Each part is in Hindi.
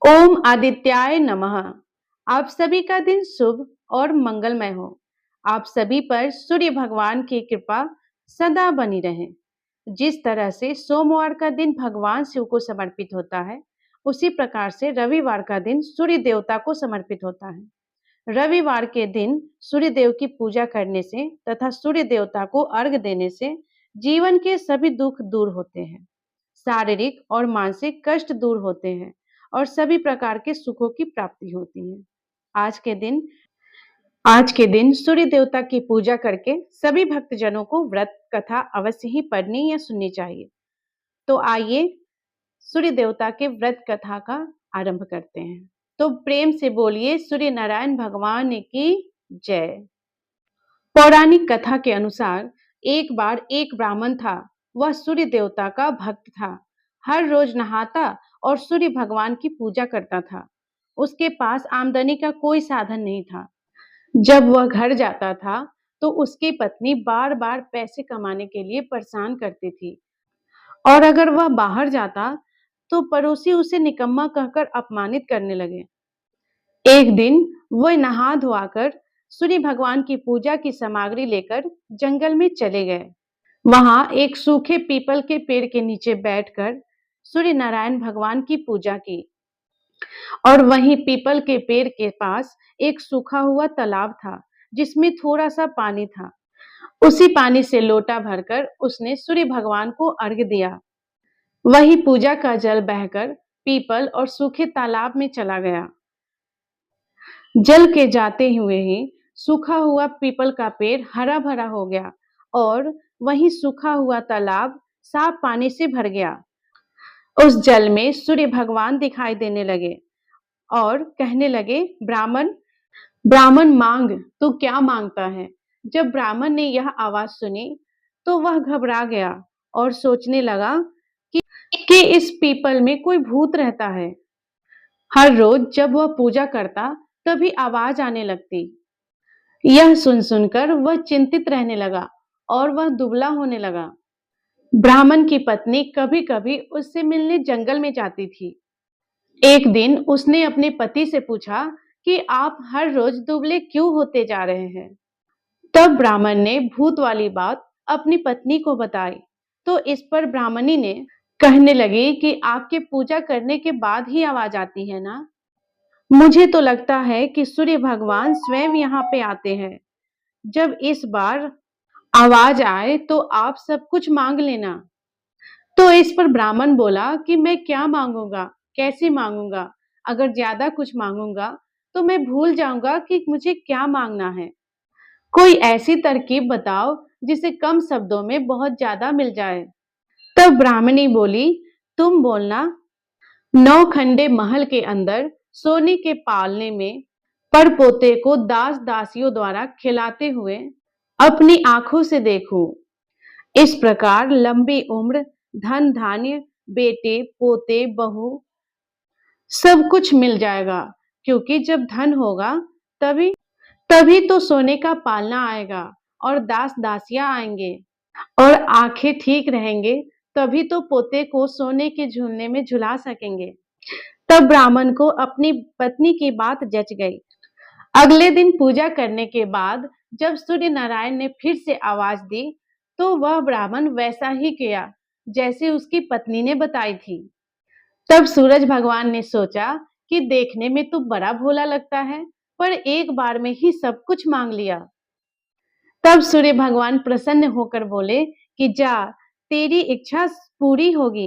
ओम आदित्याय नमः। आप सभी का दिन शुभ और मंगलमय हो। आप सभी पर सूर्य भगवान की कृपा सदा बनी रहे। जिस तरह से सोमवार का दिन भगवान शिव को समर्पित होता है, उसी प्रकार से रविवार का दिन सूर्य देवता को समर्पित होता है। रविवार के दिन सूर्य देव की पूजा करने से तथा सूर्य देवता को अर्घ देने से जीवन के सभी दुख दूर होते हैं, शारीरिक और मानसिक कष्ट दूर होते हैं और सभी प्रकार के सुखों की प्राप्ति होती है। आज के दिन आज के दिन सूर्य देवता की पूजा करके सभी भक्तजनों को व्रत कथा अवश्य ही पढ़नी या सुननी चाहिए। तो आइए सूर्य देवता के व्रत कथा का आरंभ करते हैं। तो प्रेम से बोलिए सूर्य नारायण भगवान की जय। पौराणिक कथा के अनुसार एक बार एक ब्राह्मण था। वह सूर्य देवता का भक्त था। हर रोज नहाता और सूर्य भगवान की पूजा करता था। उसके पास आमदनी का कोई साधन नहीं था। जब वह घर जाता था तो उसकी पत्नी बार बार पैसे कमाने के लिए परेशान करती थी, और अगर वह बाहर जाता तो पड़ोसी उसे निकम्मा कहकर अपमानित करने लगे। एक दिन वह नहा धोआकर सूर्य भगवान की पूजा की सामग्री लेकर जंगल में चले गए। वहां एक सूखे पीपल के पेड़ के नीचे बैठकर सूर्य नारायण भगवान की पूजा की, और वहीं पीपल के पेड़ के पास एक सूखा हुआ तालाब था जिसमें थोड़ा सा पानी था। उसी पानी से लोटा भरकर उसने सूर्य भगवान को अर्घ दिया। वही पूजा का जल बहकर पीपल और सूखे तालाब में चला गया। जल के जाते हुए ही सूखा हुआ पीपल का पेड़ हरा भरा हो गया और वहीं सूखा हुआ तालाब साफ पानी से भर गया। उस जल में सूर्य भगवान दिखाई देने लगे और कहने लगे, ब्राह्मण ब्राह्मण मांग, तू क्या मांगता है। जब ब्राह्मण ने यह आवाज सुनी तो वह घबरा गया और सोचने लगा कि इस पीपल में कोई भूत रहता है। हर रोज जब वह पूजा करता तभी आवाज आने लगती। यह सुन सुनकर वह चिंतित रहने लगा और वह दुबला होने लगा। ब्राह्मण की पत्नी कभी कभी उससे मिलने जंगल में जाती थी। एक दिन उसने अपने पति से पूछा कि आप हर रोज दुबले क्यों होते जा रहे हैं। तब ब्राह्मण ने भूत वाली बात अपनी पत्नी को बताई। तो इस पर ब्राह्मणी ने कहने लगी कि आपके पूजा करने के बाद ही आवाज आती है ना। मुझे तो लगता है कि सूर्य भगवान स्वयं यहाँ पे आते हैं। जब इस बार आवाज आए तो आप सब कुछ मांग लेना। तो इस पर ब्राह्मण बोला कि मैं क्या मांगूंगा, कैसे मांगूंगा। अगर ज्यादा कुछ मांगूंगा तो मैं भूल जाऊंगा कि मुझे क्या मांगना है। कोई ऐसी तरकीब बताओ जिसे कम शब्दों में बहुत ज्यादा मिल जाए। तब ब्राह्मणी बोली, तुम बोलना, 9 खंडे महल के अंदर सोने के पालने में परपोते को दास दासियों द्वारा खिलाते हुए अपनी आंखों से देखूं। इस प्रकार लंबी उम्र, धन धान्य, बेटे पोते बहू सब कुछ मिल जाएगा, क्योंकि जब धन होगा तभी तभी तो सोने का पालना आएगा और दास दासियां आएंगे, और आंखें ठीक रहेंगे तभी तो पोते को सोने के झूलने में झुला सकेंगे। तब ब्राह्मण को अपनी पत्नी की बात जच गई। अगले दिन पूजा करने के बाद जब सूर्य नारायण ने फिर से आवाज दी तो वह ब्राह्मण वैसा ही किया जैसे उसकी पत्नी ने बताई थी। तब सूरज भगवान ने सोचा कि देखने में तो बड़ा भोला लगता है, पर एक बार में ही सब कुछ मांग लिया। तब सूर्य भगवान प्रसन्न होकर बोले कि जा, तेरी इच्छा पूरी होगी।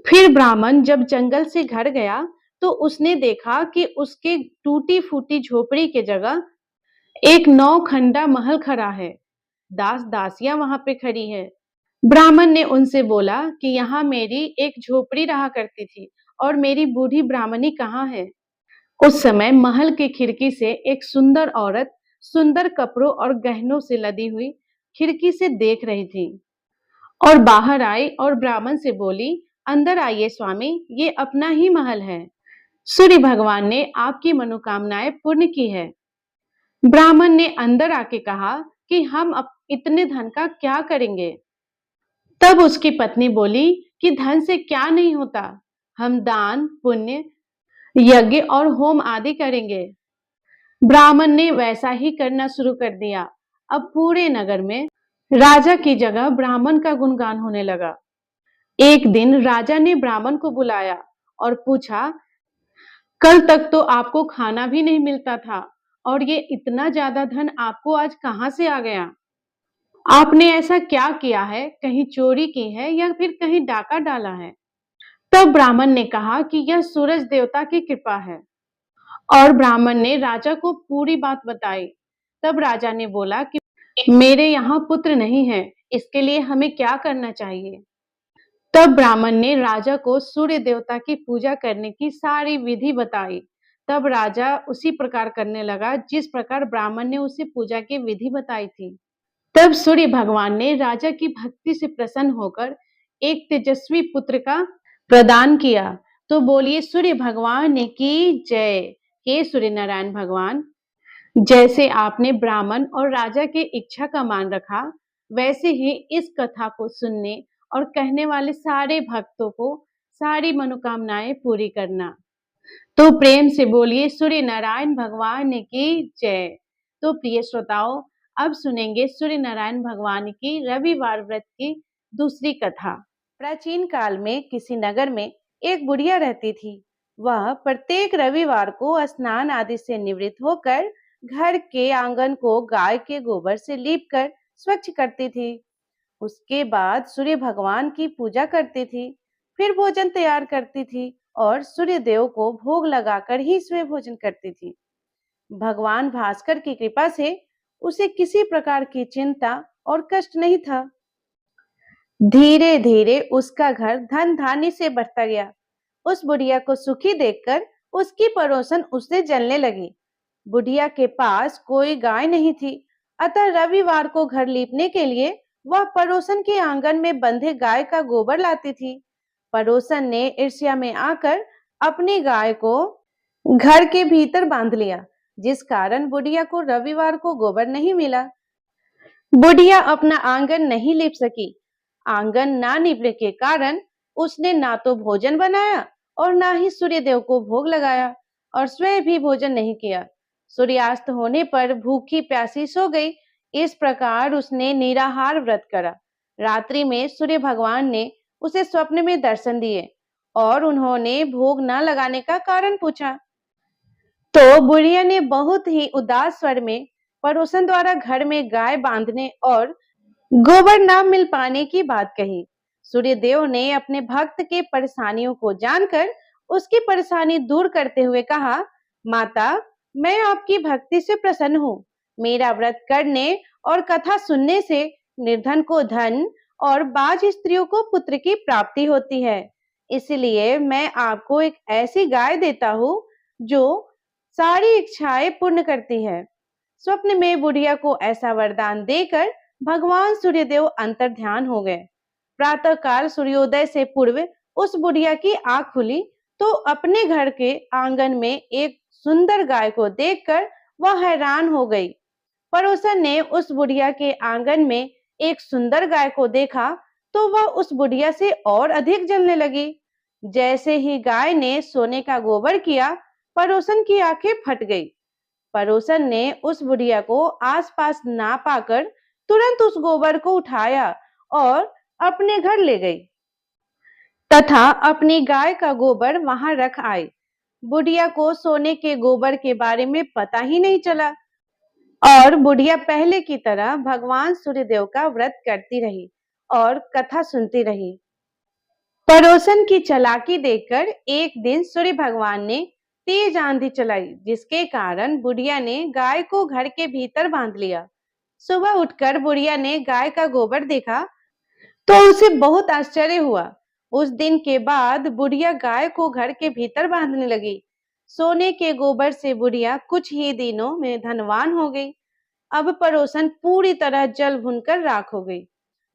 फिर ब्राह्मण जब जंगल से घर गया तो उसने देखा कि उसके टूटी फूटी झोपड़ी के जगह एक 9 खंडा महल खड़ा है। दास दासियां वहां पे खड़ी है। ब्राह्मण ने उनसे बोला कि यहाँ मेरी एक झोपड़ी रहा करती थी और मेरी बूढ़ी ब्राह्मणी कहाँ है। उस समय महल की खिड़की से एक सुंदर औरत सुंदर कपड़ों और गहनों से लदी हुई खिड़की से देख रही थी और बाहर आई और ब्राह्मण से बोली, अंदर आइए स्वामी, ये अपना ही महल है। सूर्य भगवान ने आपकी मनोकामनाएं पूर्ण की है। ब्राह्मण ने अंदर आके कहा कि हम इतने धन का क्या करेंगे। तब उसकी पत्नी बोली कि धन से क्या नहीं होता, हम दान पुण्य यज्ञ और होम आदि करेंगे। ब्राह्मण ने वैसा ही करना शुरू कर दिया। अब पूरे नगर में राजा की जगह ब्राह्मण का गुणगान होने लगा। एक दिन राजा ने ब्राह्मण को बुलाया और पूछा, कल तक तो आपको खाना भी नहीं मिलता था और ये इतना ज्यादा धन आपको आज कहाँ से आ गया? आपने ऐसा क्या किया है? कहीं चोरी की है या फिर कहीं डाका डाला है? तब ब्राह्मण ने कहा कि यह सूरज देवता की कृपा है। और ब्राह्मण ने राजा को पूरी बात बताई। तब राजा ने बोला कि मेरे यहाँ पुत्र नहीं है, इसके लिए हमें क्या करना चाहिए? तब ब्राह्मण ने राजा को सूर्य देवता की पूजा करने की सारी विधि बताई। तब राजा उसी प्रकार करने लगा जिस प्रकार ब्राह्मण ने उसे पूजा की विधि बताई थी। तब सूर्य भगवान ने राजा की भक्ति से प्रसन्न होकर एक तेजस्वी पुत्र का प्रदान किया। तो बोलिए सूर्य भगवान ने की जय। हे सूर्य नारायण भगवान, जैसे आपने ब्राह्मण और राजा की इच्छा का मान रखा, वैसे ही इस कथा को सुनने और कहने वाले सारे भक्तों को सारी मनोकामनाएं पूरी करना। तो प्रेम से बोलिए सूर्य नारायण भगवान की जय। तो प्रिय श्रोताओं, अब सुनेंगे सूर्य नारायण भगवान की रविवार व्रत की दूसरी कथा। प्राचीन काल में किसी नगर में एक बुढ़िया रहती थी। वह प्रत्येक रविवार को स्नान आदि से निवृत्त होकर घर के आंगन को गाय के गोबर से लीपकर स्वच्छ करती थी। उसके बाद सूर्य भगवान की पूजा करती थी, फिर भोजन तैयार करती थी और सूर्य देव को भोग लगाकर ही स्वयं भोजन करती थी। भगवान भास्कर की कृपा से उसे किसी प्रकार की चिंता और कष्ट नहीं था। धीरे धीरे उसका घर धन धान्य से बढ़ता गया। उस बुढ़िया को सुखी देखकर उसकी पड़ोसन उससे जलने लगी। बुढ़िया के पास कोई गाय नहीं थी, अतः रविवार को घर लीपने के लिए वह पड़ोसन के आंगन में बंधे गाय का गोबर लाती थी। पड़ोसन ने ईर्ष्या में आकर अपनी गाय को घर के भीतर बांध लिया, जिस कारण बुढ़िया को रविवार को गोबर नहीं मिला। बुढ़िया अपना आंगन नहीं लीप सकी। आंगन ना लीपने के कारण उसने ना तो भोजन बनाया और ना ही सूर्य देव को भोग लगाया और स्वयं भी भोजन नहीं किया। सूर्यास्त होने पर भूखी प्यासी सो गई। इस प्रकार उसने निराहार व्रत करा। रात्रि में सूर्य भगवान ने उसे स्वप्न में दर्शन दिए और उन्होंने भोग न लगाने का कारण पूछा। तो बुढ़िया ने बहुत ही उदास स्वर में पड़ोसन द्वारा घर में गाय बांधने और गोबर न मिल पाने की बात कही। सूर्य देव ने अपने भक्त के परेशानियों को जानकर उसकी परेशानी दूर करते हुए कहा, माता, मैं आपकी भक्ति से प्रसन्न हूँ। मेरा व्रत करने और कथा सुनने से निर्धन को धन और बाज स्त्रियों को पुत्र की प्राप्ति होती है। इसलिए मैं आपको एक ऐसी गाय देता हूँ जो सारी इच्छाएं पूर्ण करती है। स्वप्न में बुढ़िया को ऐसा वरदान देकर भगवान सूर्यदेव अंतर ध्यान हो गए। प्रातः काल सूर्योदय से पूर्व उस बुढ़िया की आंख खुली तो अपने घर के आंगन में एक सुंदर गाय को देखकर वह हैरान हो गई। पड़ोसन ने उस बुढ़िया के आंगन में एक सुंदर गाय को देखा तो वह उस बुढ़िया से और अधिक जलने लगी। जैसे ही गाय ने सोने का गोबर किया, पड़ोसन की आंखें फट गई। पड़ोसन ने उस बुढ़िया को आसपास ना पाकर तुरंत उस गोबर को उठाया और अपने घर ले गई तथा अपनी गाय का गोबर वहां रख आई। बुढ़िया को सोने के गोबर के बारे में पता ही नहीं चला और बुढ़िया पहले की तरह भगवान सूर्यदेव का व्रत करती रही और कथा सुनती रही। पड़ोसन की चालाकी देखकर एक दिन सूर्य भगवान ने तेज आंधी चलाई, जिसके कारण बुढ़िया ने गाय को घर के भीतर बांध लिया। सुबह उठकर बुढ़िया ने गाय का गोबर देखा तो उसे बहुत आश्चर्य हुआ। उस दिन के बाद बुढ़िया गाय को घर के भीतर बांधने लगी। सोने के गोबर से बुढ़िया कुछ ही दिनों में धनवान हो गई। अब पड़ोसन पूरी तरह जल भुनकर राख हो गई।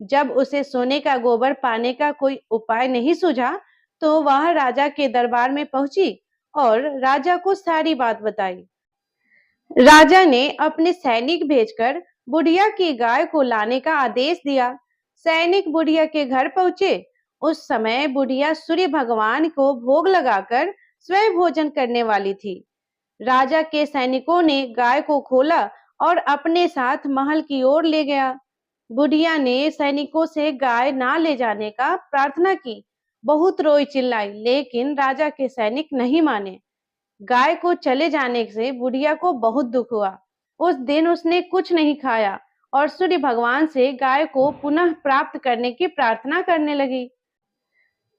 जब उसे सोने का गोबर पाने का कोई उपाय नहीं सूझा तो वह राजा के दरबार में पहुंची और राजा को सारी बात बताई। राजा ने अपने सैनिक भेजकर बुढ़िया की गाय को लाने का आदेश दिया। सैनिक बुढ़िया के घर पहुंचे। उस समय बुढ़िया सूर्य भगवान को भोग लगाकर स्वयं भोजन करने वाली थी। राजा के सैनिकों ने गाय को खोला और अपने साथ महल की ओर ले गया। बुढ़िया ने सैनिकों से गाय ना ले जाने का प्रार्थना की। बहुत रोई चिल्लाई, लेकिन राजा के सैनिक नहीं माने। गाय को चले जाने से बुढ़िया को बहुत दुख हुआ। उस दिन उसने कुछ नहीं खाया और सूर्य भगवान से गाय को पुनः प्राप्त करने की प्रार्थना करने लगी।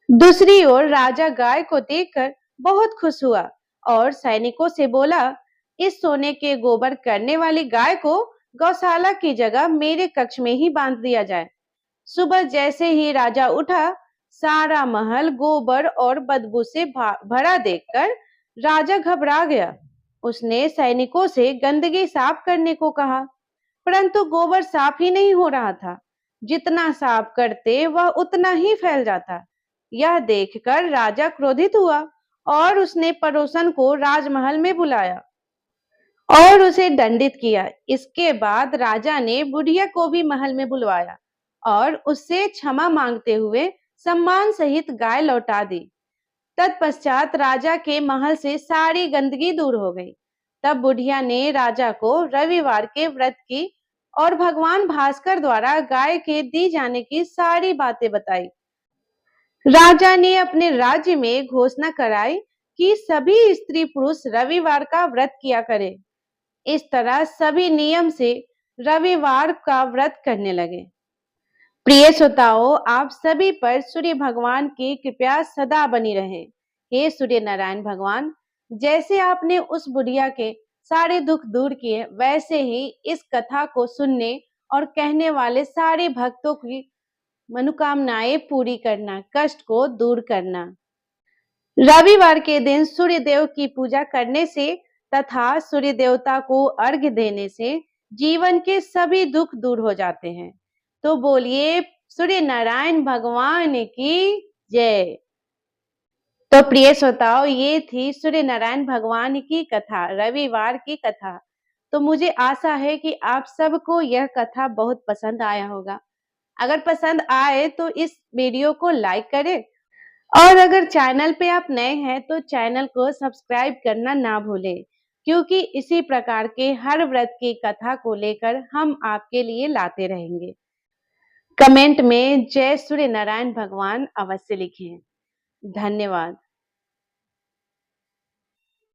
दूसरी ओर राजा गाय को देखकर बहुत खुश हुआ और सैनिकों से बोला, इस सोने के गोबर करने वाली गाय को गौशाला की जगह मेरे कक्ष में ही बांध दिया जाए। सुबह जैसे ही राजा उठा, सारा महल गोबर और बदबू से भरा देखकर राजा घबरा गया। उसने सैनिकों से गंदगी साफ करने को कहा, परंतु गोबर साफ ही नहीं हो रहा था। जितना साफ करते वह उतना ही फैल जाता। यह देखकर राजा क्रोधित हुआ और उसने पड़ोसन को राजमहल में बुलाया और उसे दंडित किया। इसके बाद राजा ने बुढ़िया को भी महल में बुलवाया और उससे क्षमा मांगते हुए सम्मान सहित गाय लौटा दी। तत्पश्चात राजा के महल से सारी गंदगी दूर हो गई। तब बुढ़िया ने राजा को रविवार के व्रत की और भगवान भास्कर द्वारा गाय के दी जाने की सारी बातें बताई। राजा ने अपने राज्य में घोषणा कराई कि सभी स्त्री पुरुष रविवार का व्रत किया करें। इस तरह सभी नियम से रविवार का व्रत करने लगे। प्रिय श्रोताओं, आप सभी पर सूर्य भगवान की कृपा सदा बनी रहे। हे सूर्य नारायण भगवान, जैसे आपने उस बुढ़िया के सारे दुख दूर किए, वैसे ही इस कथा को सुनने और कहने वाले सारे भक्तों की मनोकामनाएं पूरी करना, कष्ट को दूर करना। रविवार के दिन सूर्य देव की पूजा करने से तथा सूर्य देवता को अर्घ्य देने से जीवन के सभी दुख दूर हो जाते हैं। तो बोलिए सूर्य नारायण भगवान की जय। तो प्रिय श्रोताओं, ये थी सूर्य नारायण भगवान की कथा, रविवार की कथा। तो मुझे आशा है कि आप सबको यह कथा बहुत पसंद आया होगा। अगर पसंद आए तो इस वीडियो को लाइक करें और अगर चैनल पे आप नए हैं तो चैनल को सब्सक्राइब करना ना भूलें, क्योंकि इसी प्रकार के हर व्रत की कथा को लेकर हम आपके लिए लाते रहेंगे। कमेंट में जय सूर्य नारायण भगवान अवश्य लिखें। धन्यवाद।